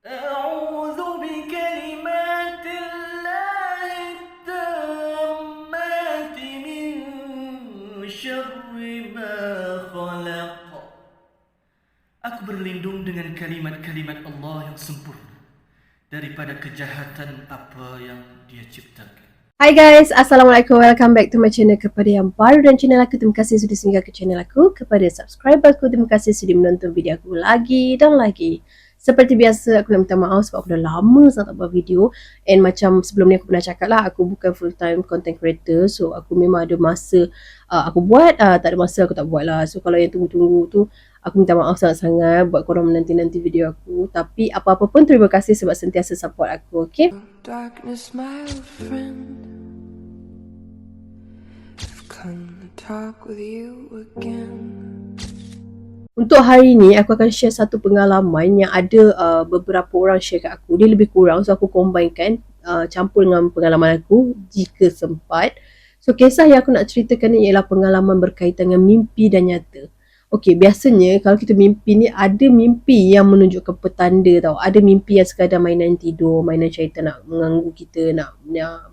أعوذ بكلمات الله التامات من شر ما خلق. Aku berlindung dengan kalimat-kalimat Allah yang sempurna daripada kejahatan apa yang Dia ciptakan. Hi guys, Assalamualaikum, welcome back to my channel. Kepada yang baru dan channel aku, terima kasih sudah singgah ke channel aku. Kepada subscriber aku, terima kasih sudah menonton video aku lagi dan lagi. Seperti biasa, aku nak minta maaf sebab aku dah lama sangat tak buat video. And macam sebelum ni aku pernah cakap lah, aku bukan full time content creator. So aku memang ada masa aku buat, tak ada masa aku tak buat lah. So kalau yang tunggu-tunggu tu, aku minta maaf sangat-sangat buat korang menanti-nanti video aku. Tapi apa-apa pun terima kasih sebab sentiasa support aku, okay? Darkness, my old friend, I've come to talk with you again. Untuk hari ni, aku akan share satu pengalaman yang ada beberapa orang share kat aku. Dia lebih kurang, so aku combinekan, campur dengan pengalaman aku jika sempat. So, kisah yang aku nak ceritakan ni ialah pengalaman berkaitan dengan mimpi dan nyata. Okey, biasanya kalau kita mimpi ni, ada mimpi yang menunjukkan petanda tau. Ada mimpi yang sekadar mainan tidur, mainan syaitan nak mengganggu kita, nak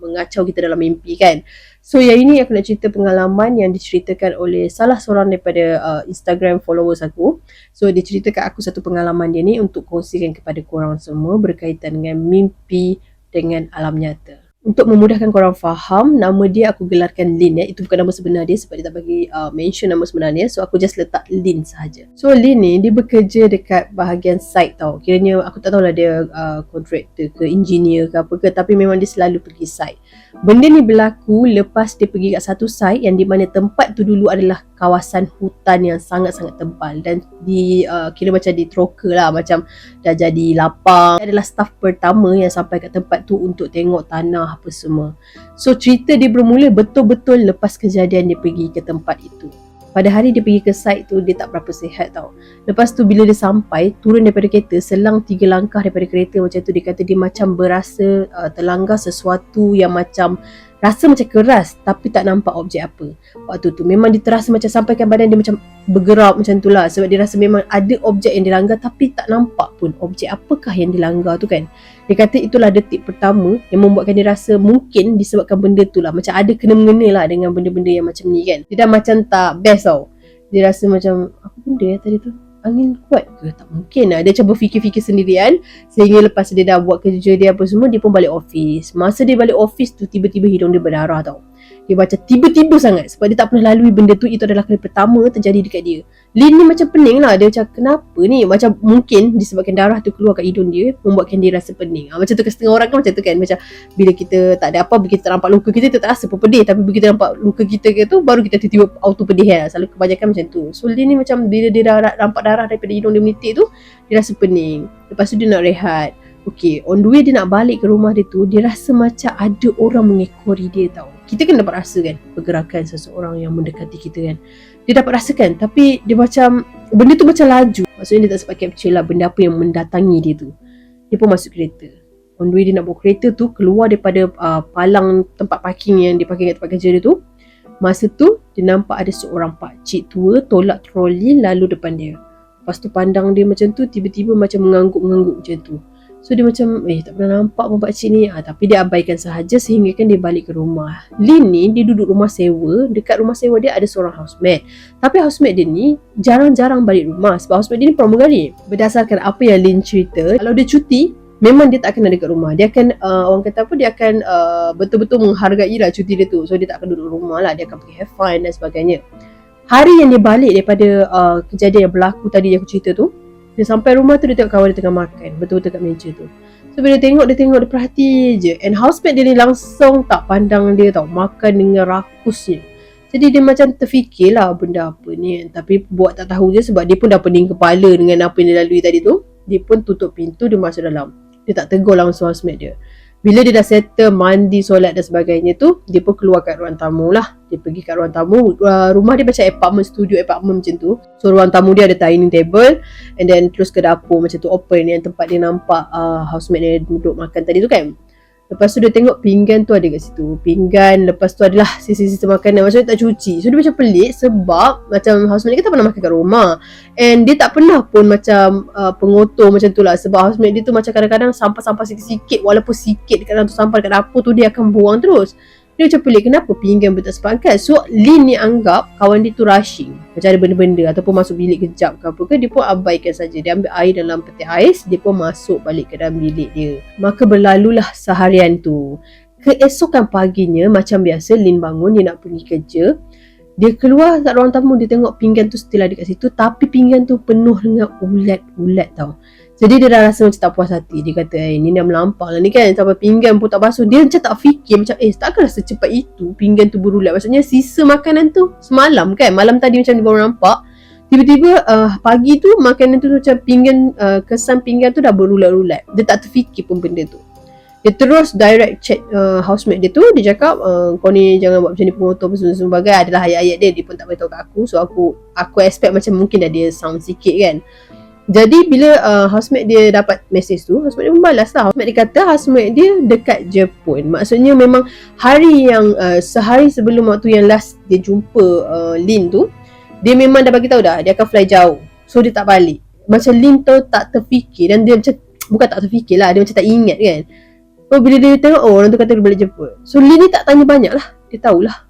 mengacau kita dalam mimpi kan. So yang ini aku nak cerita pengalaman yang diceritakan oleh salah seorang daripada Instagram followers aku. So dia ceritakan aku satu pengalaman dia ni untuk kongsikan kepada korang semua berkaitan dengan mimpi dengan alam nyata. Untuk memudahkan korang faham, nama dia aku gelarkan Lin ya. Itu bukan nama sebenar dia sebab dia tak bagi mention nama sebenarnya. So aku just letak Lin sahaja. So Lin ni dia bekerja dekat bahagian site tau. Kiranya aku tak tahulah dia kontraktor ke engineer ke apa ke, tapi memang dia selalu pergi site. Benda ni berlaku lepas dia pergi kat satu site yang di mana tempat tu dulu adalah kawasan hutan yang sangat-sangat tebal dan kira macam ditroka lah, macam dah jadi lapang. Dia adalah staff pertama yang sampai kat tempat tu untuk tengok tanah apa semua. So cerita dia bermula betul-betul lepas kejadian dia pergi ke tempat itu. Pada hari dia pergi ke site tu, dia tak berapa sihat tau. Lepas tu bila dia sampai, turun daripada kereta, selang 3 langkah daripada kereta macam tu, dia kata dia macam berasa terlanggar sesuatu yang macam rasa macam keras tapi tak nampak objek apa. Waktu tu memang dia terasa macam sampaikan badan dia macam bergerak macam tu lah. Sebab dia rasa memang ada objek yang dilanggar tapi tak nampak pun objek apakah yang dilanggar tu kan. Dia kata itulah detik pertama yang membuatkan dia rasa mungkin disebabkan benda tu lah, macam ada kena-mengena lah dengan benda-benda yang macam ni kan. Dia dah macam tak best tau. Dia rasa macam apa benda ya tadi tu, angin kuat ke? Tak mungkin lah. Dia macam berfikir-fikir sendirian. Sehingga lepas dia dah buat kerja dia apa semua, dia pun balik office. Masa dia balik office tu, tiba-tiba hidung dia berdarah tau. Dia macam tiba-tiba sangat sebab dia tak pernah lalui benda tu. Itu adalah kali pertama terjadi dekat dia. Lin ni macam pening lah. Dia macam kenapa ni? Macam mungkin disebabkan darah tu keluar kat hidung dia, membuatkan dia rasa pening. Macam tu kan setengah orang kan macam tu kan. Macam bila kita tak ada apa, bila kita nampak luka kita tak rasa pun pedih. Tapi bila kita nampak luka kita ke tu, baru kita tiba-tiba auto pedih kan. Selalu kebanyakan macam tu. So Lin ni macam bila dia dah nampak darah daripada hidung dia menitik tu, dia rasa pening. Lepas tu dia nak rehat. Okay, on the way dia nak balik ke rumah dia tu, dia rasa macam ada orang mengekori dia tau. Kita kan dapat rasa kan pergerakan seseorang yang mendekati kita kan. Dia dapat rasakan, tapi dia macam benda tu macam laju. Maksudnya dia tak sempat capture lah benda apa yang mendatangi dia tu. Dia pun masuk kereta. On the way dia nak bawa kereta tu keluar daripada palang tempat parking yang dia parking kat tempat kerja dia tu. Masa tu dia nampak ada seorang pakcik tua tolak troli lalu depan dia. Lepas tu pandang dia macam tu, tiba-tiba macam mengangguk-mengangguk macam tu. So dia macam tak pernah nampak pun pakcik ni. Tapi dia abaikan sahaja sehingga kan dia balik ke rumah. Lin ni dia duduk rumah sewa. Dekat rumah sewa dia ada seorang housemate. Tapi housemate dia ni jarang-jarang balik rumah sebab housemate dia ni pramugari. Berdasarkan apa yang Lin cerita, kalau dia cuti memang dia tak akan ada dekat rumah. Dia akan orang kata apa, dia akan betul-betul menghargai lah cuti dia tu. So dia tak akan duduk rumah lah. Dia akan pergi have fun dan sebagainya. Hari yang dia balik daripada kejadian yang berlaku tadi yang aku cerita tu, dia sampai rumah tu, dia tengok kawan dia tengah makan betul-betul kat meja tu. So bila dia tengok, dia perhati je. And housemate dia ni langsung tak pandang dia tau, makan dengan rakusnya. Jadi dia macam terfikirlah benda apa ni. Tapi buat tak tahu je sebab dia pun dah pening kepala dengan apa yang dia lalui tadi tu. Dia pun tutup pintu, dia masuk dalam. Dia tak tegur langsung housemate dia. Bila dia dah settle mandi, solat dan sebagainya tu, dia pun keluar kat ruang tamu lah. Dia pergi kat ruang tamu. Rumah dia macam apartment, studio apartment macam tu. So ruang tamu dia ada dining table, and then terus ke dapur macam tu open, yang tempat dia nampak housemate dia duduk makan tadi tu kan. Lepas tu dia tengok pinggan tu ada kat situ. Pinggan, lepas tu adalah sisa-sisa makanan. Macam dia tak cuci. So dia macam pelik sebab macam housemate dia kan tak pernah makan kat rumah. And dia tak pernah pun macam pengotor macam tu lah. Sebab housemate dia tu macam kadang-kadang sampah-sampah sikit-sikit, walaupun sikit dekat dalam tu sampah dekat dapur tu, dia akan buang terus. Dia macam pelik, kenapa pinggan pun tak sempat angkat. So Lin ni anggap kawan dia tu rushing, macam ada benda-benda ataupun masuk bilik kejap ke apa ke. Dia pun abaikan saja. Dia ambil air dalam peti ais, dia pun masuk balik ke dalam bilik dia. Maka berlalulah seharian tu. Keesokan paginya, macam biasa, Lin bangun, dia nak pergi kerja. Dia keluar kat ruang tamu, dia tengok pinggan tu still ada kat situ. Tapi pinggan tu penuh dengan ulat-ulat tau. Jadi dia dah rasa macam tak puas hati. Dia kata, ni dah melampau lah ni kan, sampai pinggan pun tak basuh. Dia macam tak fikir, macam takkanlah secepat itu pinggan tu berulat. Maksudnya sisa makanan tu semalam kan, malam tadi macam dia baru nampak. Tiba-tiba pagi tu makanan tu macam pinggan, kesan pinggan tu dah berulat-ulat. Dia tak terfikir pun benda tu. Dia terus direct chat housemate dia tu. Dia cakap, kau ni jangan buat macam ni, pengotor apa sebagainya. Adalah ayat-ayat dia. Dia pun tak beritahu kat aku. So aku expect macam mungkin dah dia sound sikit kan. Jadi bila housemate dia dapat mesej tu, housemate dia membalas lah. Housemate dia kata housemate dia dekat Jepun. Maksudnya memang hari yang sehari sebelum waktu yang last dia jumpa Lin tu, dia memang dah bagi tahu dah dia akan fly jauh. So dia tak balik. Macam Lin tu tak terfikir, dan dia macam, bukan tak terfikir lah, dia macam tak ingat kan. So bila dia tengok, orang tu kata dia balik Jepun. So Lin ni tak tanya banyak lah, dia tahulah.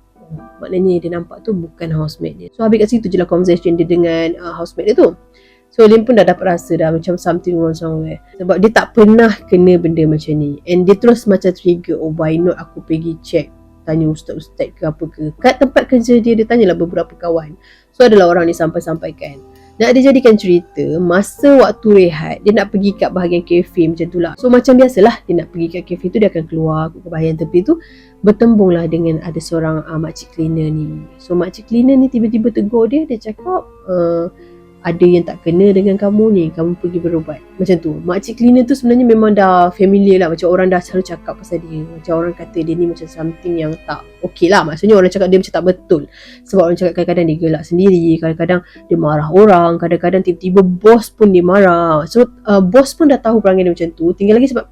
Maknanya dia nampak tu bukan housemate dia. So habis kat situ je lah conversation dia dengan housemate dia tu. So Lin pun dah dapat rasa dah macam something wrong somewhere. Sebab dia tak pernah kena benda macam ni. And dia terus macam trigger, why not aku pergi check, tanya ustaz-ustaz ke apa ke. Kat tempat kerja dia tanyalah beberapa kawan. So adalah orang ni sampaikan. Nak dia jadikan cerita, masa waktu rehat, dia nak pergi kat bahagian kafe macam tu lah. So macam biasalah, dia nak pergi kat kafe tu, dia akan keluar ke bahagian tepi tu. Bertembunglah dengan ada seorang makcik cleaner ni. So makcik cleaner ni tiba-tiba tegur dia. Dia cakap, ada yang tak kena dengan kamu ni, kamu pergi berubat. Macam tu. Makcik cleaner tu sebenarnya memang dah familiar lah. Macam orang dah selalu cakap pasal dia. Macam orang kata dia ni macam something yang tak okey lah. Maksudnya orang cakap dia macam tak betul. Sebab orang cakap kadang-kadang dia gelak sendiri, kadang-kadang dia marah orang, kadang-kadang tiba-tiba bos pun dia marah. So bos pun dah tahu perangai dia macam tu. Tinggal lagi sebab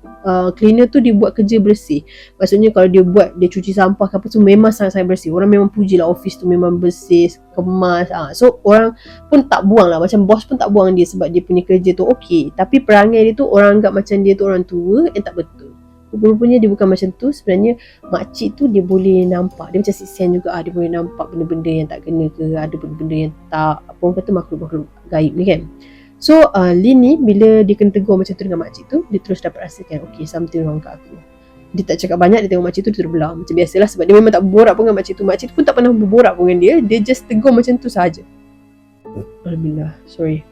cleaner tu dia buat kerja bersih. Maksudnya kalau dia buat, dia cuci sampah ke apa tu, memang sangat-sangat bersih. Orang memang puji lah office tu memang bersih, kemas. So orang pun tak buang lah. Macam bos pun tak buang dia sebab dia punya kerja tu okey. Tapi perangai dia tu orang anggap macam dia tu orang tua, tak betul. Rupanya dia bukan macam tu. Sebenarnya makcik tu dia boleh nampak, dia macam sisian juga. Dia boleh nampak benda-benda yang tak kena ke, ada benda-benda yang tak, apa orang kata, makhluk-makhluk gaib ni kan. So Lin ni bila dia kena tegur macam tu dengan makcik tu, dia terus dapat rasakan okay, something wrong kat aku. Dia tak cakap banyak, dia tengok makcik tu, dia terbelah macam biasalah. Sebab dia memang tak berborak pun dengan makcik tu. Makcik tu pun tak pernah berborak pun dengan dia. Dia just tegur macam tu sahaja. Alhamdulillah, sorry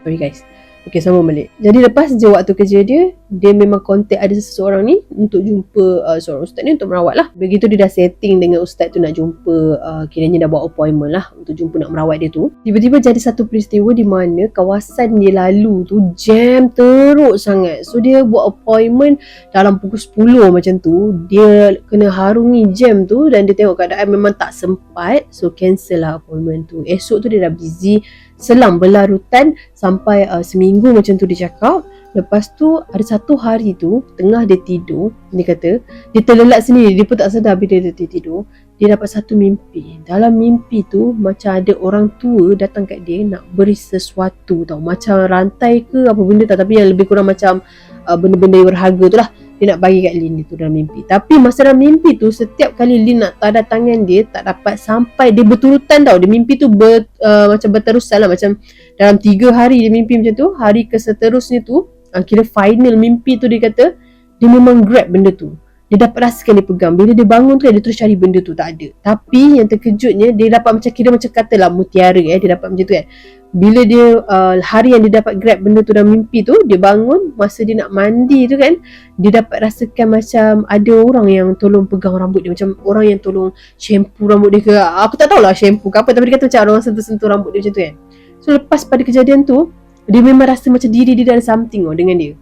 guys. Okay, sambung balik. Jadi lepas je waktu kerja dia memang contact ada seseorang ni untuk jumpa seorang ustaz ni untuk merawat lah. Begitu dia dah setting dengan ustaz tu nak jumpa, kiranya dah buat appointment lah untuk jumpa nak merawat dia tu. Tiba-tiba jadi satu peristiwa di mana kawasan dia lalu tu jam teruk sangat. So dia buat appointment dalam pukul 10 macam tu. Dia kena harungi jam tu dan dia tengok keadaan memang tak sempat. So cancel lah appointment tu. Esok tu dia dah busy selang berlarutan sampai seminggu macam tu dia cakap. Lepas tu ada satu hari tu tengah dia tidur, dia kata dia terlelap sendiri, dia pun tak sedar bila dia tidur. Dia dapat satu mimpi. Dalam mimpi tu macam ada orang tua datang kat dia nak beri sesuatu tau, macam rantai ke apa benda tak, tapi yang lebih kurang macam benda-benda yang berharga tu lah. Dia nak bagi kat Lin tu dalam mimpi. Tapi masa dalam mimpi tu, setiap kali Lin nak tanda tangan dia, tak dapat sampai. Dia berturutan tau. Dia mimpi tu macam berterusan lah. Macam dalam 3 hari dia mimpi macam tu. Hari ke seterusnya tu, kira final mimpi tu dia kata, dia memang grab benda tu. Dia dapat rasakan dia pegang. Bila dia bangun tu, dia terus cari benda tu, tak ada. Tapi yang terkejutnya, dia dapat macam kira macam katalah mutiara dia dapat macam tu kan. Bila dia hari yang dia dapat grab benda tu dalam mimpi tu, dia bangun masa dia nak mandi tu kan, dia dapat rasakan macam ada orang yang tolong pegang rambut dia, macam orang yang tolong shampoo rambut dia ke, aku tak tahulah shampoo ke apa, tapi dia kata macam orang sentuh-sentuh rambut dia macam tu kan. So lepas pada kejadian tu, dia memang rasa macam diri dia ada something dengan dia.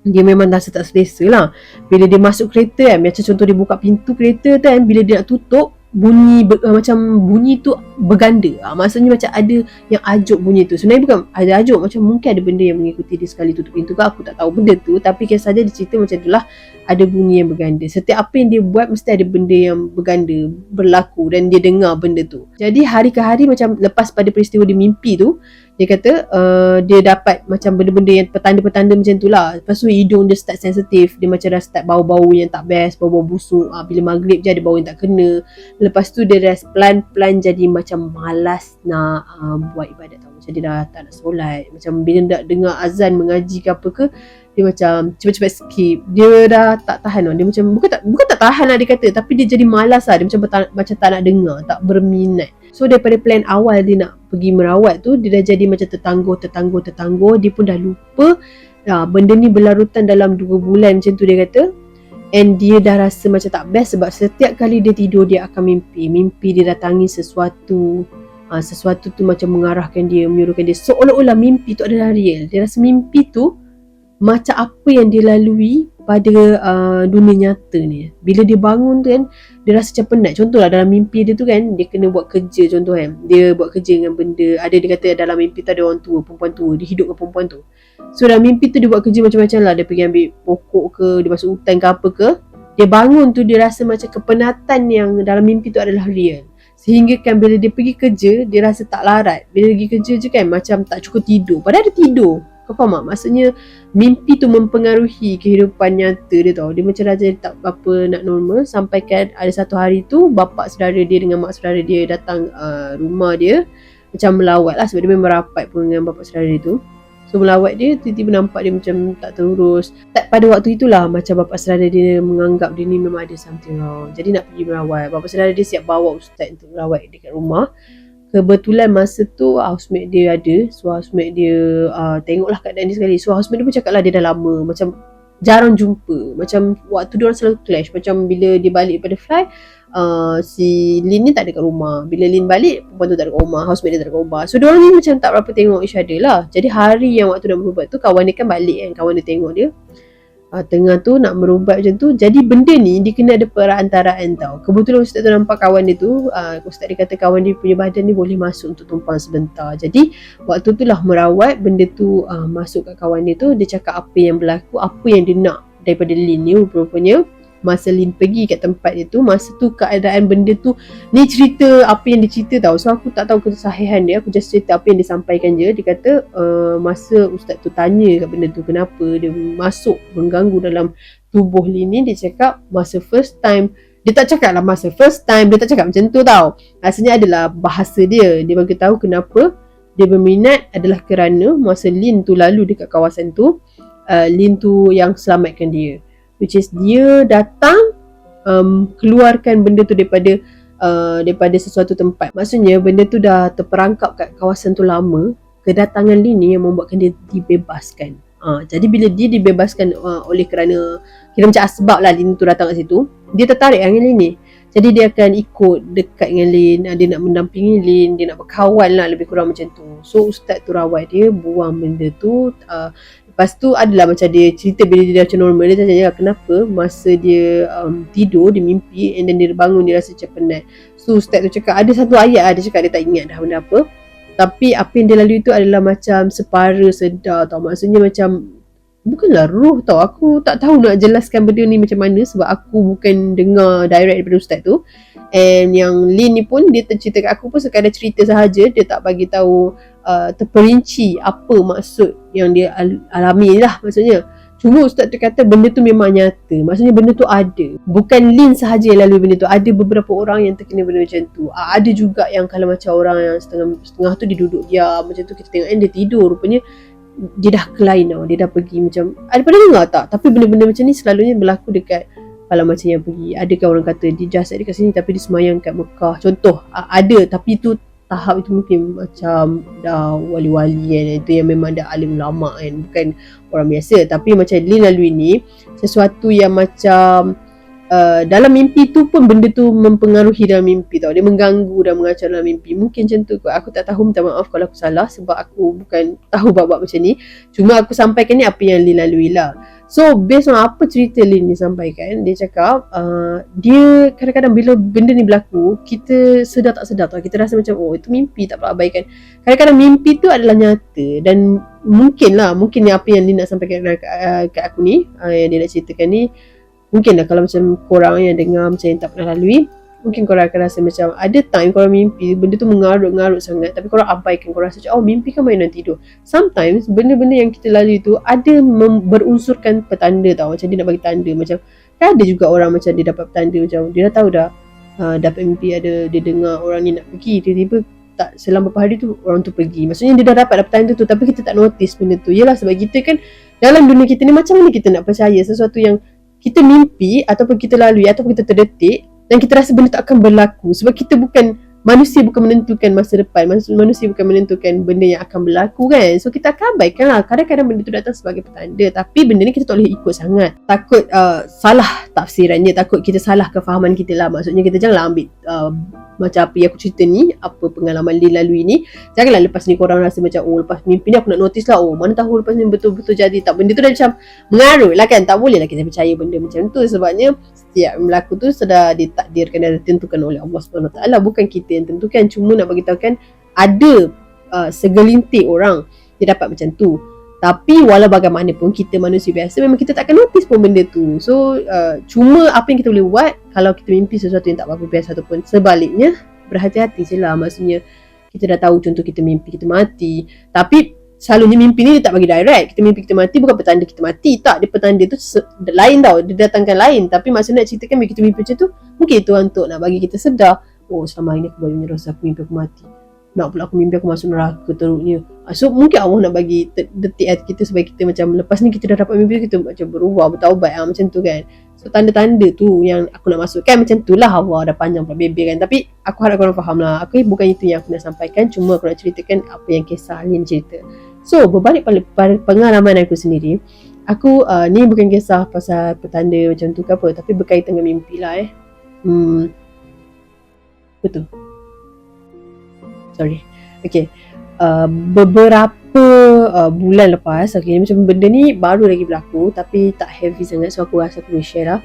Dia memang rasa tak selesa lah. Bila dia masuk kereta kan, macam contoh dia buka pintu kereta kan, bila dia nak tutup, macam bunyi tu berganda. Maksudnya macam ada yang ajuk bunyi tu. Sebenarnya bukan ada ajuk, macam mungkin ada benda yang mengikuti dia sekali tutup pintu ke, aku tak tahu benda tu. Tapi kisah saja dia cerita macam itulah, ada bunyi yang berganda. Setiap apa yang dia buat mesti ada benda yang berganda berlaku dan dia dengar benda tu. Jadi hari ke hari, macam lepas pada peristiwa dia mimpi tu, dia kata dia dapat macam benda-benda yang petanda-petanda macam tu lah. Lepas tu hidung dia start sensitif. Dia macam dah start bau-bau yang tak best, bau-bau busuk. Bila maghrib je ada bau yang tak kena. Lepas tu dia dah pelan-pelan jadi macam malas nak buat ibadat tau. Macam dia dah tak nak solat. Macam bila nak dengar azan mengaji ke apa ke, dia macam cepat-cepat skip. Dia dah tak tahan tau. Dia macam bukan tak tahan lah dia kata, tapi dia jadi malas lah. Dia macam tak nak dengar, tak berminat. So daripada plan awal dia nak pergi merawat tu, dia dah jadi macam tertangguh. Dia pun dah lupa benda ni berlarutan dalam 2 bulan macam tu dia kata. And dia dah rasa macam tak best sebab setiap kali dia tidur dia akan mimpi dia datangi sesuatu. Sesuatu tu macam mengarahkan dia, menyuruhkan dia, seolah-olah mimpi tu adalah real. Dia rasa mimpi tu macam apa yang dia lalui pada dunia nyata ni. Bila dia bangun tu kan, dia rasa macam penat. Contohlah dalam mimpi dia tu kan, dia kena buat kerja contoh kan. Dia buat kerja dengan benda, dia kata dalam mimpi tu ada orang tua, perempuan tua, dia hidup dengan perempuan tu. So dalam mimpi tu dia buat kerja macam-macam lah. Dia pergi ambil pokok ke, dia masuk hutan ke apa ke. Dia bangun tu dia rasa macam kepenatan yang dalam mimpi tu adalah real. Sehingga kan bila dia pergi kerja, dia rasa tak larat. Bila pergi kerja je kan macam tak cukup tidur. Padahal dia tidur. Kau faham tak? Maksudnya mimpi tu mempengaruhi kehidupan nyata dia tau. Dia macam raja tak apa nak normal. Sampai kan ada satu hari tu, bapa saudara dia dengan mak saudara dia datang rumah dia. Macam melawat lah sebab dia memang rapat pun dengan bapa saudara dia tu. So melawat dia, tiba-tiba nampak dia macam tak terurus. Pada waktu itulah macam bapa saudara dia menganggap dia ni memang ada something wrong. Jadi nak pergi merawat. Bapa saudara dia siap bawa ustaz untuk merawat dekat rumah. Kebetulan masa tu housemate dia ada. So housemate dia tengoklah keadaan dia sekali. So housemate dia pun cakap lah dia dah lama macam jarang jumpa. Macam waktu dia orang selalu clash. Macam bila dia balik pada fly, si Lin ni tak ada kat rumah. Bila Lin balik, perempuan tu tak ada kat rumah, housemate dia tak ada kat rumah. So diorang ni macam tak berapa tengok each other lah. Jadi hari yang waktu nak berubat tu, kawan dia kan balik kan. Kawan dia tengok dia tengah tu nak merubat macam tu. Jadi benda ni dia kena ada perantaraan tau. Kebetulan ustaz tu nampak kawan dia tu, ustaz dia kata kawan dia punya badan ni boleh masuk untuk tumpang sebentar. Jadi waktu tu lah merawat, benda tu masuk kat kawan dia tu. Dia cakap apa yang berlaku, apa yang dia nak daripada Lin ni. Rupanya masa Lin pergi kat tempat dia tu, masa tu keadaan benda tu, ni cerita apa yang dia cerita tau. So aku tak tahu kesahihan dia, aku just cerita apa yang dia sampaikan je. Dia kata masa ustaz tu tanya kat benda tu kenapa dia masuk mengganggu dalam tubuh Lin ni, dia cakap masa first time, dia tak cakap lah masa first time, dia tak cakap macam tu tau. Rasanya adalah bahasa dia. Dia bagi tahu kenapa dia berminat adalah kerana masa Lin tu lalu dekat kawasan tu, Lin tu yang selamatkan dia. Which is dia datang keluarkan benda tu daripada sesuatu tempat. Maksudnya benda tu dah terperangkap kat kawasan tu lama. Kedatangan Lin ni yang membuatkan dia dibebaskan. Jadi bila dia dibebaskan oleh kerana kira macam asbab lah Lin tu datang kat situ, dia tertarik dengan Lin ni. Jadi dia akan ikut dekat dengan Lin, dia nak mendampingi Lin, dia nak berkawan lah lebih kurang macam tu. So ustaz tu rawat dia, buang benda tu. Lepas tu adalah macam dia cerita bila dia dah macam normal. Dia tanya kenapa masa dia tidur, dia mimpi, and then dia bangun dia rasa macam penat. So ustaz tu cakap ada satu ayat lah, dia cakap dia tak ingat dah benda apa. Tapi apa yang dia lalui tu adalah macam separa sedar tau. Maksudnya macam bukanlah roh tau. Aku tak tahu nak jelaskan benda ni macam mana sebab aku bukan dengar direct daripada ustaz tu. And yang Lin ni pun dia cerita kat aku pun sekadar cerita sahaja. Dia tak bagi tahu terperinci apa maksud yang dia alami lah maksudnya. Cuma ustaz tu kata benda tu memang nyata. Maksudnya benda tu ada. Bukan Lin sahaja yang lalui benda tu. Ada beberapa orang yang terkena benda macam tu. Ada juga yang kalau macam orang yang setengah tu dia duduk diam macam tu, kita tengok dia tidur, rupanya dia dah climb tau. Dia dah pergi macam, ada pernah dengar tak? Tapi benda-benda macam ni selalunya berlaku dekat kalau macam yang pergi. Adakah orang kata dia jasad dekat sini tapi dia semayang kat Mekah. Contoh, ada, tapi tu tahap itu mungkin macam dah wali-wali kan. Itu yang memang dah alim ulama kan, bukan orang biasa. Tapi macam Lin lalui ni, sesuatu yang macam dalam mimpi tu pun benda tu mempengaruhi dalam mimpi tau. Dia mengganggu dan mengacau dalam mimpi. Mungkin macam tu kot. Aku tak tahu, minta maaf kalau aku salah sebab aku bukan tahu bab-bab macam ni. Cuma aku sampaikan ni apa yang Lin lalui lah. So based on apa cerita Lin ni sampaikan, dia cakap dia kadang-kadang bila benda ni berlaku, kita sedar tak sedar tau, kita rasa macam oh itu mimpi, tak apa abaikan. Kadang-kadang mimpi tu adalah nyata, dan mungkin apa yang Lin nak sampaikan kat aku ni, yang dia nak ceritakan ni, mungkin kalau macam korang yang dengar macam yang tak pernah lalui, mungkin korang akan rasa macam ada time korang mimpi benda tu mengarut-ngarut sangat, tapi korang abaikan, korang rasa macam oh mimpi kan mainan tidur. Sometimes benda-benda yang kita lalui tu ada berunsurkan petanda tau, macam dia nak bagi tanda. Macam kan ada juga orang macam dia dapat petanda, macam dia dah tahu dah dapat mimpi, ada dia dengar orang ni nak pergi, tiba-tiba tak selang beberapa hari tu orang tu pergi. Maksudnya dia dah dapat petanda tu, tapi kita tak notice benda tu. Yelah, sebab kita kan dalam dunia kita ni, macam mana kita nak percaya sesuatu yang kita mimpi ataupun kita lalui ataupun kita terdetik dan kita rasa benda tak akan berlaku, sebab kita bukan manusia, bukan menentukan masa depan, manusia bukan menentukan benda yang akan berlaku kan. So kita akan abaikan lah. Kadang-kadang benda tu datang sebagai petanda, tapi benda ni kita tak boleh ikut sangat. Takut salah tafsirannya, takut kita salah kefahaman kita lah. Maksudnya kita janganlah ambil macam apa yang aku cerita ni, apa pengalaman dia lalui ni, janganlah lepas ni korang rasa macam oh lepas mimpi ni aku nak notice lah, oh mana tahu lepas ni betul-betul jadi. Tak, benda tu dah macam mengarut lah kan. Tak boleh lah kita percaya benda macam tu, sebabnya setiap yang berlaku tu sudah ditakdirkan dan ditentukan oleh Allah SWT. Bukan kita yang tentukan. Cuma nak bagi tahu kan, ada segelintir orang dia dapat macam tu. Tapi walau bagaimanapun kita manusia biasa, memang kita tak akan notice pun benda tu. So cuma apa yang kita boleh buat kalau kita mimpi sesuatu yang tak berapa biasa, ataupun sebaliknya, berhati-hati je lah. Maksudnya kita dah tahu, contoh kita mimpi kita mati, tapi selalunya mimpi ni dia tak bagi direct. Kita mimpi kita mati bukan petanda kita mati, tak. Dia petanda tu lain tau, dia datangkan lain. Tapi maksudnya nak ceritakan bila kita mimpi macam tu, mungkin itu untuk nak bagi kita sedar, oh selama ini aku baru menyerah, aku mimpi aku mati, nak pula aku mimpi aku masuk neraka teruknya. So mungkin Allah nak bagi detik hati kita supaya kita macam lepas ni kita dah dapat mimpi, kita macam berubah, bertaubat macam tu kan. So tanda-tanda tu yang aku nak masukkan macam tu lah. Allah dah panjang pula bebel kan, tapi aku harap korang faham lah. Okay, bukan itu yang aku nak sampaikan, cuma aku nak ceritakan apa yang kisah Lin cerita. So berbalik pada pengalaman aku sendiri, aku ni bukan kisah pasal petanda macam tu ke apa, tapi berkaitan dengan mimpi lah betul. Sorry. Okay. Beberapa bulan lepas, okay, macam benda ni baru lagi berlaku, tapi tak heavy sangat, so aku rasa aku boleh share lah.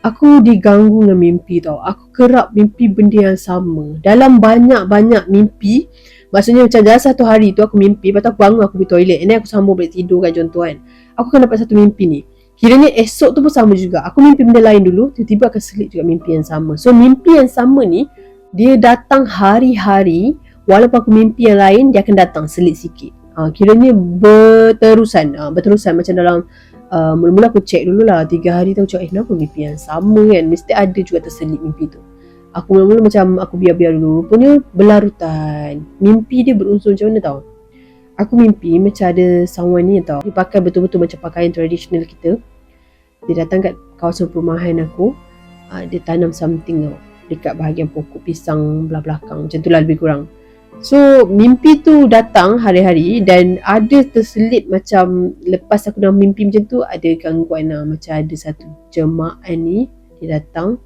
Aku diganggu dengan mimpi tau. Aku kerap mimpi benda yang sama dalam banyak-banyak mimpi. Maksudnya macam dalam satu hari tu aku mimpi, lepas tu aku bangun, aku pergi toilet, and then aku sambung balik tidur kan, contoh kan. Aku akan dapat satu mimpi ni, kiranya esok tu pun sama juga. Aku mimpi benda lain dulu, tiba-tiba akan selit juga mimpi yang sama. So mimpi yang sama ni dia datang hari-hari. Walaupun aku mimpi yang lain, dia akan datang selit sikit. Kiranya berterusan macam dalam mula-mula aku check dulu lah 3 hari tu, aku cakap kenapa mimpi yang sama kan, mesti ada juga terselit mimpi tu. Aku mula-mula macam aku biar-biar dulu, rupanya berlarutan. Mimpi dia berunsur macam mana tau. Aku mimpi macam ada someone ni tau, dia pakai betul-betul macam pakaian tradisional kita. Dia datang kat kawasan perumahan aku, dia tanam something tau dekat bahagian pokok pisang belah belakang, macam tu lah lebih kurang. So mimpi tu datang hari-hari, dan ada terselit macam lepas aku dah mimpi macam tu, ada gangguan lah. Macam ada satu jemaah ni, dia datang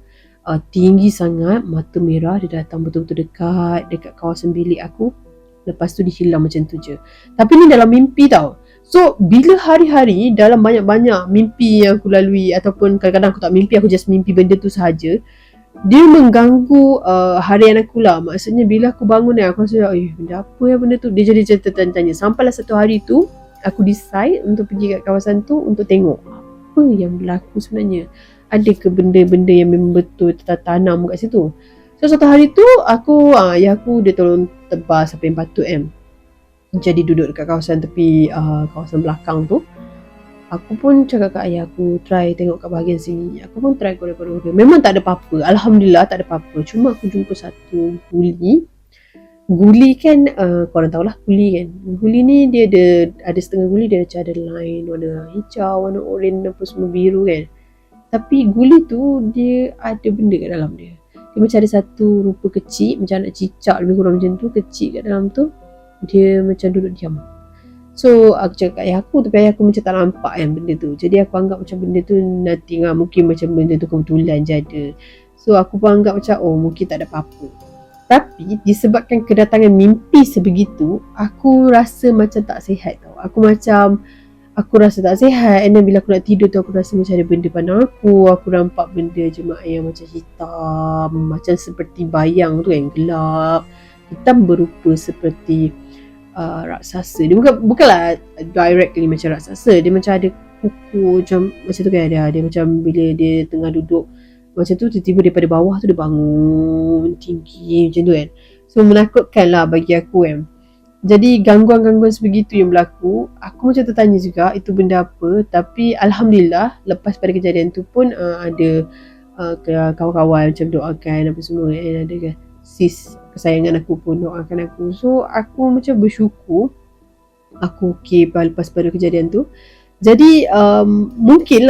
tinggi sangat, mata merah, dia datang betul-betul dekat kawasan bilik aku. Lepas tu dia hilang macam tu je. Tapi ni dalam mimpi tau. So bila hari-hari dalam banyak-banyak mimpi yang aku lalui, ataupun kadang-kadang aku tak mimpi, aku just mimpi benda tu sahaja, dia mengganggu harian aku lah. Maksudnya bila aku bangun ni, aku rasa benda apa ya benda tu. Dia jadi tanya. Sampailah satu hari tu aku decide untuk pergi kat kawasan tu untuk tengok apa yang berlaku sebenarnya. Ada ke benda-benda yang memang betul tertanam kat situ. So satu hari tu aku ayah aku dia tolong tebas apa yang patut jadi duduk dekat kawasan tepi kawasan belakang tu. Aku pun cakap kat ayah aku, try tengok kat bahagian sini. Aku pun try korek-korek. Memang tak ada apa-apa. Alhamdulillah tak ada apa-apa. Cuma aku jumpa satu guli. Guli kan, korang tahulah guli kan. Guli ni dia ada setengah guli dia macam ada line warna hijau, warna oranye, apa semua biru kan. Tapi guli tu dia ada benda kat dalam dia. Dia macam ada satu rupa kecil, macam anak cicak lebih kurang macam tu, kecil kat dalam tu. Dia macam duduk diam. So aku cakap kat ayah aku, tapi ayah aku macam tak nampak kan benda tu. Jadi aku anggap macam benda tu nothing lah. Mungkin macam benda tu kebetulan je ada. So aku pun anggap macam mungkin tak ada apa-apa. Tapi disebabkan kedatangan mimpi sebegitu, aku rasa macam tak sihat tau. Aku macam aku rasa tak sihat. And then bila aku nak tidur tu, aku rasa macam ada benda pandang aku nampak benda jemaah yang macam hitam, macam seperti bayang tu yang gelap, hitam berupa seperti raksasa. Dia bukanlah directly macam raksasa, dia macam ada kuku macam tu kan. Dia macam bila dia tengah duduk macam tu, tiba-tiba daripada bawah tu dia bangun tinggi macam tu kan. So menakutkan lah bagi aku kan. Jadi gangguan-gangguan sebegitu yang berlaku, aku macam tertanya juga itu benda apa. Tapi Alhamdulillah lepas pada kejadian tu pun ada kawan-kawan macam doakan apa semua kan. Ada kan sis kesayangan aku pun doakan aku. So aku macam bersyukur aku okey lepas pada kejadian tu. Jadi mungkin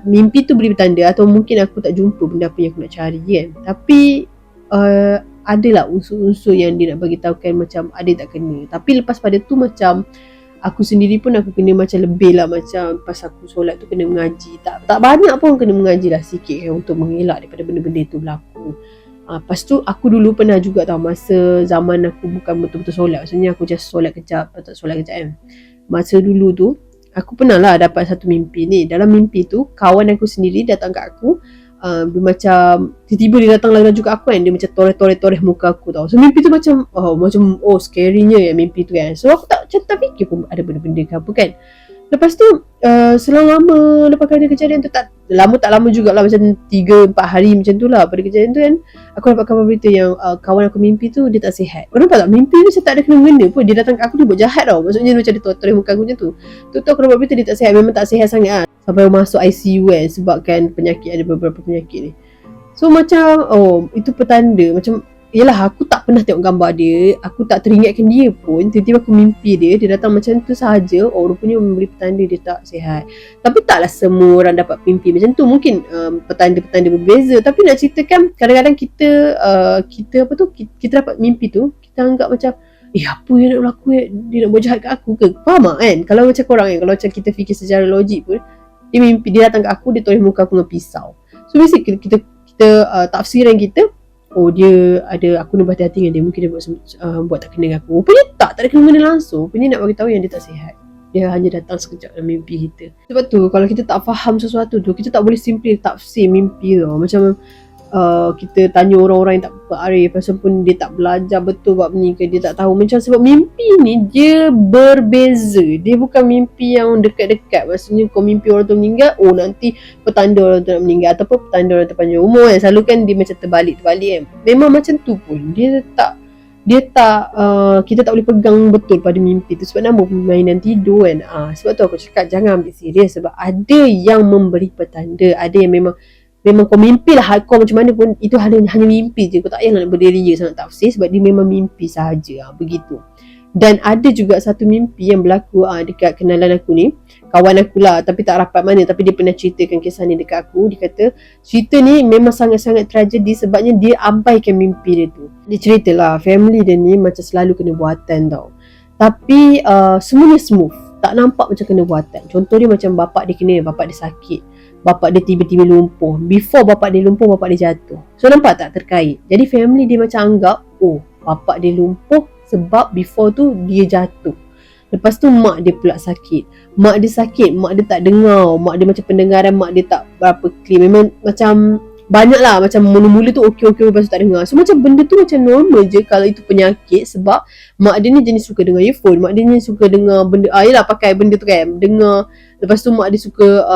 mimpi tu beri petanda, atau mungkin aku tak jumpa benda apa yang aku nak cari kan. Tapi adalah unsur-unsur yang dia nak bagi tahu kan, macam ada tak kena. Tapi lepas pada tu macam aku sendiri pun aku kena macam lebih lah, macam pas aku solat tu kena mengaji. Tak banyak pun kena mengaji lah sikit kan, untuk mengelak daripada benda-benda tu berlaku. Lepas tu aku dulu pernah juga tahu masa zaman aku bukan betul-betul solat. Maksudnya aku just solat kejap, tak solat kejap kan. Masa dulu tu aku pernah lah dapat satu mimpi ni. Dalam mimpi tu kawan aku sendiri datang kat aku. Dia macam tiba-tiba dia datang laju kat aku kan. Dia macam toreh muka aku tau. So mimpi tu macam scary-nya ya mimpi tu kan. So aku tak fikir pun ada benda-benda ke apa kan. Lepas tu selang lama lepas ada kejadian tu, tak lama jugalah, macam 3-4 hari macam tu lah. Pada kejadian tu kan, aku dapat kabar berita yang kawan aku mimpi tu dia tak sihat. Kau nampak tak, mimpi tu macam tak ada kena-mengena pun. Dia datang kat aku, dia buat jahat tau. Maksudnya dia macam dia toreh muka aku macam tu. Tu aku dapat berita dia tak sihat. Memang tak sihat sangat lah, sampai masuk ICU kan, sebabkan penyakit, ada beberapa penyakit ni. So macam itu petanda. Macam yelah, aku tak pernah tengok gambar dia, aku tak teringatkan dia pun. Tiba-tiba aku mimpi dia datang macam tu sahaja. Rupanya memberi petanda dia tak sihat. Tapi taklah semua orang dapat mimpi macam tu. Mungkin petanda-petanda berbeza. Tapi nak ceritakan, kadang-kadang kita dapat mimpi tu, kita anggap macam apa yang nak berlaku, dia nak buat jahat kat aku ke? Faham tak kan? Kalau macam korang kan, kalau macam kita fikir secara logik pun, dia datang kat aku, dia toreh muka aku dengan pisau. So basically kita tafsiran kita, dia ada, aku nak berhati-hati dengan dia, mungkin dia buat tak kena dengan aku. Rupanya tak ada kena-mengena langsung. Rupanya nak bagi tahu yang dia tak sihat. Dia hanya datang sekejap dalam mimpi kita. Sebab tu kalau kita tak faham sesuatu tu, kita tak boleh simply tafsir mimpi tu. Macam kita tanya orang-orang yang tak berarif, pasal pun dia tak belajar betul bab ni ke, dia tak tahu. Macam sebab mimpi ni dia berbeza. Dia bukan mimpi yang dekat-dekat. Maksudnya kau mimpi orang tu meninggal, nanti petanda orang tu nak meninggal, ataupun petanda orang tu panjang umur kan. Selalu kan dia macam terbalik kan. Memang macam tu pun. Kita tak boleh pegang betul pada mimpi tu. Sebab nama permainan tidur kan. Sebab tu aku cakap jangan ambil serius. Sebab ada yang memberi petanda, ada yang memang kau mimpi lah hardcore macam mana pun, itu hanya mimpi je. Kau tak payah nak berdiri je sangat tafsir, sebab dia memang mimpi sahaja. Begitu. Dan ada juga satu mimpi yang berlaku dekat kenalan aku ni, kawan aku lah, tapi tak rapat mana. Tapi dia pernah ceritakan kisah ni dekat aku. Dia kata cerita ni memang sangat-sangat tragedi, sebabnya dia abaikan mimpi dia tu. Dia cerita lah, family dia ni macam selalu kena buatan tau. Tapi semuanya smooth, tak nampak macam kena buatan. Contoh dia macam bapak dia sakit, bapak dia tiba-tiba lumpuh. Before bapak dia lumpuh, bapak dia jatuh. So nampak tak terkait. Jadi family dia macam anggap bapak dia lumpuh sebab before tu dia jatuh. Lepas tu mak dia pula sakit. Mak dia tak dengar. Mak dia macam pendengaran mak dia tak berapa clear. Memang macam banyak lah, macam mula-mula tu okey lepas tu tak dengar. So macam benda tu macam normal je kalau itu penyakit, sebab mak dia ni jenis suka dengar earphone. Mak dia ni suka dengar benda, yelah pakai benda tu kan, dengar. Lepas tu mak dia suka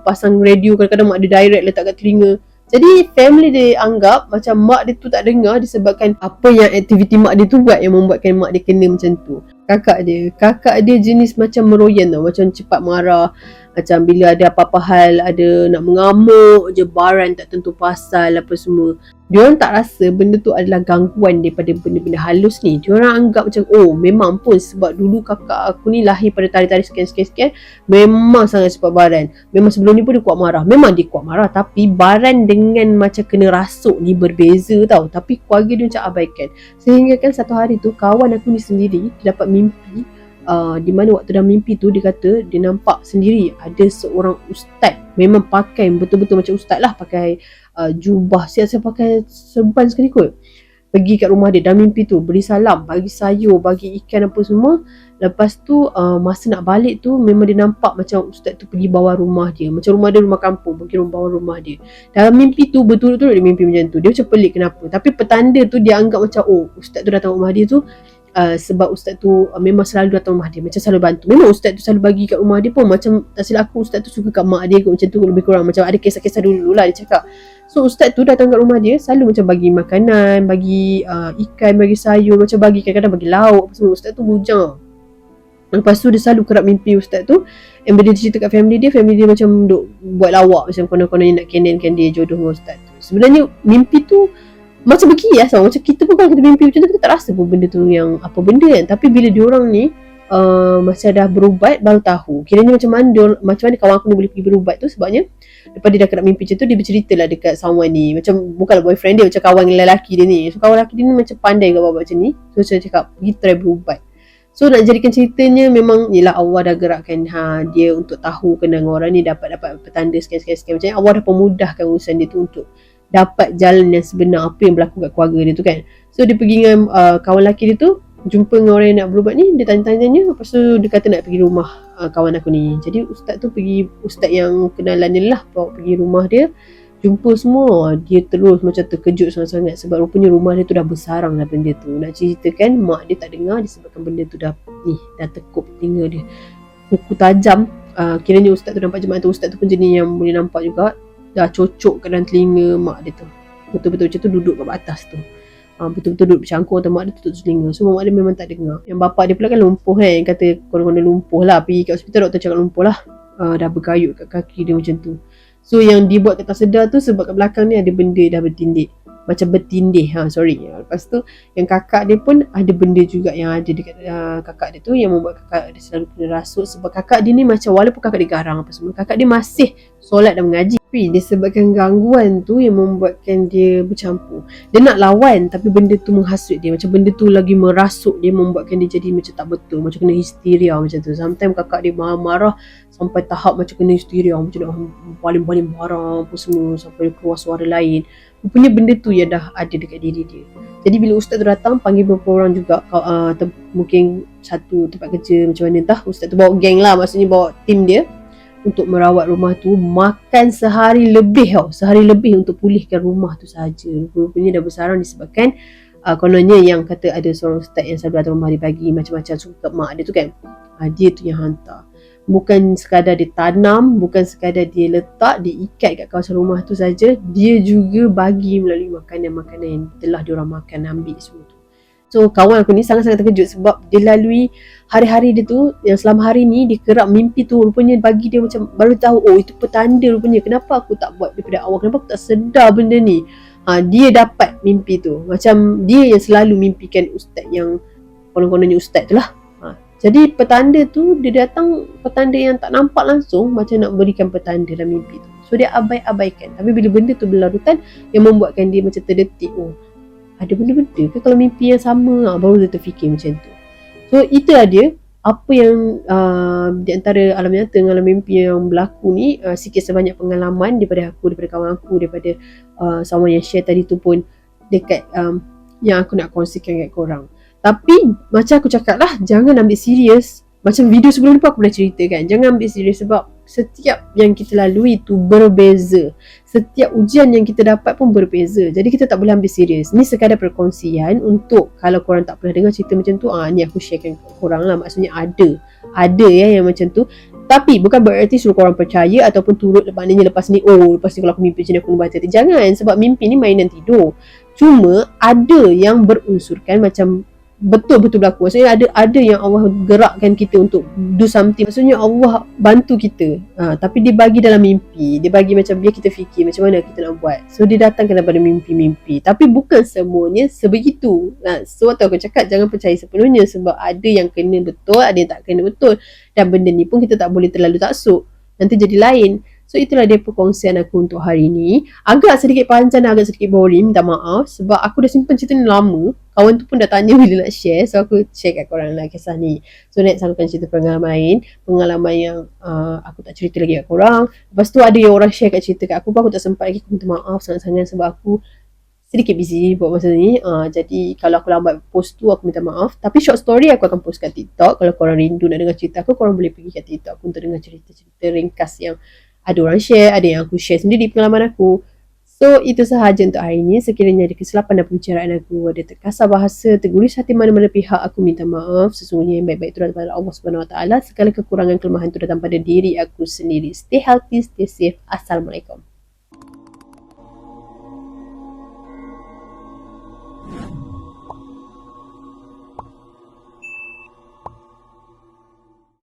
pasang radio, kadang-kadang mak dia direct letak kat telinga. Jadi family dia anggap macam mak dia tu tak dengar disebabkan apa yang aktiviti mak dia tu buat yang membuatkan mak dia kena macam tu. Kakak dia jenis macam meroyan tau, macam cepat marah. Macam bila ada apa-apa hal, ada nak mengamuk je, baran tak tentu pasal apa semua. Diorang tak rasa benda tu adalah gangguan daripada benda-benda halus ni. Diorang anggap macam memang pun sebab dulu kakak aku ni lahir pada tarikh-tarikh sekian-sekian, memang sangat cepat baran. Memang sebelum ni pun dia kuat marah. Memang dia kuat marah, tapi baran dengan macam kena rasuk ni berbeza tau. Tapi keluarga dia macam abaikan. Sehingga kan satu hari tu kawan aku ni sendiri, dia dapat mimpi di mana waktu dalam mimpi tu dia kata dia nampak sendiri ada seorang ustaz, memang pakai betul-betul macam ustaz lah, pakai jubah, siap-siap pakai serban sekali kot, pergi kat rumah dia dalam mimpi tu, beri salam, bagi sayur, bagi ikan apa semua. Lepas tu masa nak balik tu memang dia nampak macam ustaz tu pergi bawah rumah dia. Macam rumah dia rumah kampung, pergi bawah rumah dia. Dalam mimpi tu betul-betul dia mimpi macam tu. Dia macam pelik kenapa. Tapi petanda tu dia anggap macam ustaz tu datang rumah dia tu sebab ustaz tu memang selalu datang rumah dia, macam selalu bantu. Memang ustaz tu selalu bagi kat rumah dia pun, macam tak silap aku ustaz tu suka kat mak dia kot, macam tu lebih kurang. Macam ada kisah-kisah dulu lah dia cakap. So ustaz tu datang kat rumah dia selalu macam bagi makanan, bagi ikan, bagi sayur, macam bagi kadang-kadang bagi lauk apa semua. Ustaz tu bujang. Lepas tu dia selalu kerap mimpi ustaz tu, and bila dia cerita kat family dia macam duk buat lawak, macam konon-kononnya nak kenenkan dia jodoh dengan ustaz tu. Sebenarnya mimpi tu macam berkias tau. Macam kita pun kalau kita mimpi macam tu, kita tak rasa pun benda tu yang apa benda kan. Tapi bila diorang ni masa dah berubat baru tahu. Kiranya macam mana kawan aku ni boleh pergi berubat tu, sebabnya lepas dia dah kena mimpi macam tu, dia bercerita lah dekat someone ni. Macam bukanlah boyfriend dia, macam kawan lelaki dia ni. So kawan lelaki dia ni macam pandai ke apa macam ni. So saya cakap pergi try berubat. So nak jadikan ceritanya, memang yelah Allah dah gerakkan dia untuk tahu kena dengan orang ni, dapat petanda sekian-sekian. Macam Allah dah pemudahkan urusan dia tu untuk dapat jalan yang sebenar apa yang berlaku kat keluarga dia tu kan. So dia pergi dengan kawan lelaki dia tu, jumpa dengan orang yang nak berubat ni, dia tanya-tanya, lepas tu dia kata nak pergi rumah kawan aku ni. Jadi ustaz tu pergi, ustaz yang kenalan dia lah, bawa pergi rumah dia, jumpa semua. Dia terus macam terkejut sangat-sangat sebab rupanya rumah dia tu dah bersarang lah benda tu. Nak ceritakan mak dia tak dengar disebabkan benda tu dah tekup telinga dia, kuku tajam. Kiranya ustaz tu nampak jemaah tu, ustaz tu pun jenis yang boleh nampak juga, dah cocok ke dalam telinga mak dia tu. Betul-betul macam tu duduk kat atas tu. Betul-betul duduk bercangkung atas mak dia, tutup telinga. So mak dia memang tak dengar. Yang bapak dia pula kan lumpuh kan. Kata konon-konon lumpuh lah. Pergi kat hospital doktor cakap lumpuh lah. Dah berkayut kat kaki dia macam tu. So yang dibuat kat tak sedar tu sebab kat belakang ni ada benda dah bertindih. Macam bertindih. Lepas tu yang kakak dia pun ada benda juga yang ada dekat kakak dia tu, yang membuat kakak dia selalu kena rasuk. Sebab kakak dia ni macam, walaupun kakak dia garang apa semua, kakak dia masih solat dan mengaji. Tapi disebabkan gangguan tu yang membuatkan dia bercampur. Dia nak lawan tapi benda tu menghasut dia. Macam benda tu lagi merasuk dia, membuatkan dia jadi macam tak betul, macam kena histeria macam tu. Sometimes kakak dia marah-marah sampai tahap macam kena histeria, macam dah paling-paling marah apa semua, sampai keluar suara lain. Rupanya benda tu yang dah ada dekat diri dia. Jadi bila ustaz tu datang, panggil beberapa orang juga, mungkin satu tempat kerja macam mana entah. Ustaz tu bawa geng lah, maksudnya bawa tim dia untuk merawat rumah tu. Makan sehari lebih untuk pulihkan rumah tu sahaja. Rupanya dah bersarang disebabkan kononnya yang kata ada seorang ustaz yang selalu datang rumah dia bagi macam-macam suka mak dia tu kan. Dia tu yang hantar. Bukan sekadar dia tanam, bukan sekadar dia letak, dia ikat kat kawasan rumah tu saja, dia juga bagi melalui makanan-makanan yang telah diorang makan, ambil semua tu. So kawan aku ni sangat-sangat terkejut sebab dia lalui hari-hari dia tu, yang selama hari ni dia kerap mimpi tu. Rupanya bagi dia macam baru tahu, itu petanda rupanya. Kenapa aku tak buat daripada awal, kenapa aku tak sedar benda ni. Dia dapat mimpi tu. Macam dia yang selalu mimpikan ustaz yang konon-kononnya ustaz tu lah. Jadi petanda tu, dia datang petanda yang tak nampak langsung, macam nak berikan petanda dalam mimpi tu. So dia abaikan. Tapi bila benda tu berlarutan, yang membuatkan dia macam terdetik, ada benda-benda ke kalau mimpi yang sama, baru dia terfikir macam tu. So itulah dia, apa yang di antara alam nyata dengan alam mimpi yang berlaku ni, sikit sebanyak pengalaman daripada aku, daripada kawan aku, daripada someone yang share tadi tu pun dekat yang aku nak kongsikan kat korang. Tapi macam aku cakap lah, jangan ambil serius. Macam video sebelum ni pun aku dah cerita kan, jangan ambil serius sebab setiap yang kita lalui tu berbeza. Setiap ujian yang kita dapat pun berbeza. Jadi kita tak boleh ambil serius. Ni sekadar perkongsian untuk kalau korang tak pernah dengar cerita macam tu, ni aku sharekan korang lah. Maksudnya ada yang macam tu. Tapi bukan bererti suruh korang percaya ataupun turut, maknanya lepas ni kalau aku mimpi macam ni aku kena baca. Jangan, sebab mimpi ni mainan tidur. Cuma ada yang berunsurkan macam betul-betul berlaku. Maksudnya ada yang Allah gerakkan kita untuk do something. Maksudnya Allah bantu kita. Tapi dia bagi dalam mimpi. Dia bagi macam biar kita fikir macam mana kita nak buat. So dia datangkan daripada mimpi-mimpi. Tapi bukan semuanya sebegitu. So waktu aku cakap jangan percaya sepenuhnya, sebab ada yang kena betul, ada yang tak kena betul. Dan benda ni pun kita tak boleh terlalu taksub. Nanti jadi lain. So itulah dia perkongsian aku untuk hari ni. Agak sedikit panjang dan agak sedikit boring, minta maaf. Sebab aku dah simpan cerita ni lama. Kawan tu pun dah tanya bila nak share. So aku share kat korang lah kisah ni. So next aku akan cerita pengalaman lain. Pengalaman yang aku tak cerita lagi kat korang. Lepas tu ada yang orang share kat cerita kat aku pun aku tak sempat lagi. Aku minta maaf sangat-sangat sebab aku sedikit busy buat masa ni. Jadi kalau aku lambat post tu, aku minta maaf. Tapi short story aku akan post kat TikTok. Kalau korang rindu nak dengar cerita aku, korang boleh pergi kat TikTok aku untuk dengar cerita-cerita ringkas yang ada orang share, ada yang aku share sendiri pengalaman aku. So, itu sahaja untuk hari ini. Sekiranya ada kesilapan dalam pembicaraan aku, ada terkasar bahasa, terguris hati mana-mana pihak, aku minta maaf. Sesungguhnya yang baik-baik itu datang daripada Allah Subhanahu Wa Taala. Segala kekurangan kelemahan itu datang pada diri aku sendiri. Stay healthy, stay safe. Assalamualaikum.